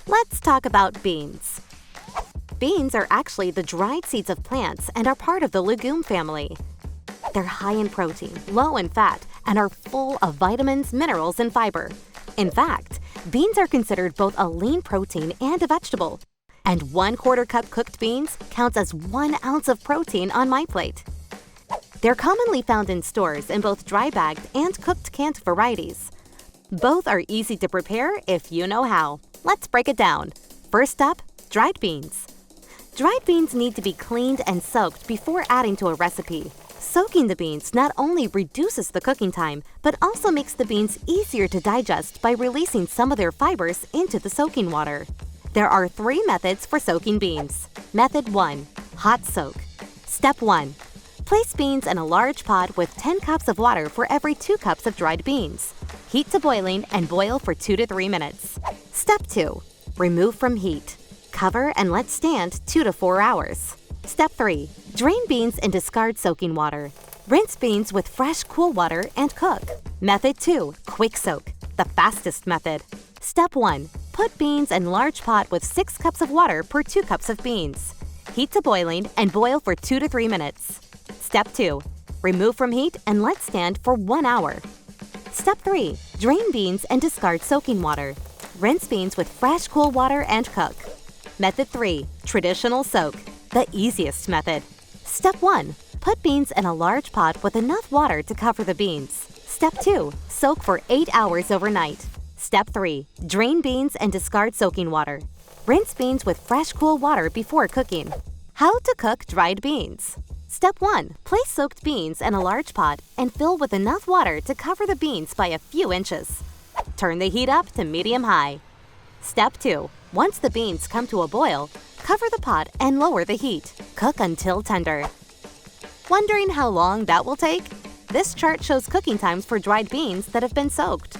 Let's talk about beans. Beans are actually the dried seeds of plants and are part of the legume family. They're high in protein, low in fat, and are full of vitamins, minerals, and fiber. In fact, beans are considered both a lean protein and a vegetable. And 1/4 cup cooked beans counts as 1 ounce of protein on my plate. They're commonly found in stores in both dry-bagged and cooked canned varieties. Both are easy to prepare if you know how. Let's break it down. First up, dried beans. Dried beans need to be cleaned and soaked before adding to a recipe. Soaking the beans not only reduces the cooking time, but also makes the beans easier to digest by releasing some of their fibers into the soaking water. There are 3 methods for soaking beans. Method 1. Hot soak. Step 1. Place beans in a large pot with 10 cups of water for every 2 cups of dried beans. Heat to boiling and boil for 2 to 3 minutes. Step 2. Remove from heat. Cover and let stand 2 to 4 hours. Step 3. Drain beans and discard soaking water. Rinse beans with fresh, cool water and cook. Method 2. Quick soak. The fastest method. Step 1. Put beans in large pot with 6 cups of water per 2 cups of beans. Heat to boiling and boil for 2 to 3 minutes. Step 2. Remove from heat and let stand for 1 hour. Step 3. Drain beans and discard soaking water. Rinse beans with fresh, cool water and cook. Method 3. Traditional soak. The easiest method. Step 1. Put beans in a large pot with enough water to cover the beans. Step 2. Soak for 8 hours overnight. Step 3. Drain beans and discard soaking water. Rinse beans with fresh, cool water before cooking. How to cook dried beans. Step 1. Place soaked beans in a large pot and fill with enough water to cover the beans by a few inches. Turn the heat up to medium-high. Step 2. Once the beans come to a boil, cover the pot and lower the heat. Cook until tender. Wondering how long that will take? This chart shows cooking times for dried beans that have been soaked.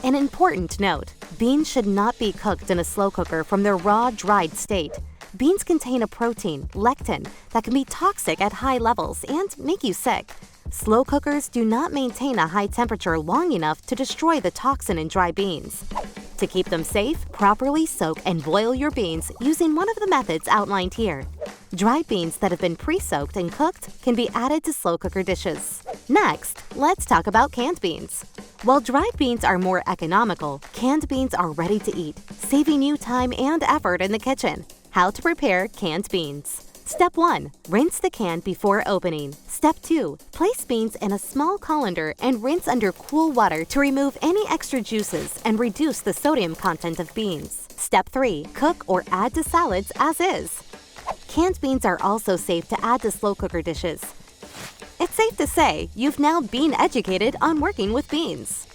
An important note, beans should not be cooked in a slow cooker from their raw, dried state. Beans contain a protein, lectin, that can be toxic at high levels and make you sick. Slow cookers do not maintain a high temperature long enough to destroy the toxin in dry beans. To keep them safe, properly soak and boil your beans using one of the methods outlined here. Dried beans that have been pre-soaked and cooked can be added to slow cooker dishes. Next, let's talk about canned beans. While dried beans are more economical, canned beans are ready to eat, saving you time and effort in the kitchen. How to prepare canned beans. Step 1. Rinse the can before opening. Step 2. Place beans in a small colander and rinse under cool water to remove any extra juices and reduce the sodium content of beans. Step 3. Cook or add to salads as is. Canned beans are also safe to add to slow cooker dishes. It's safe to say you've now been educated on working with beans.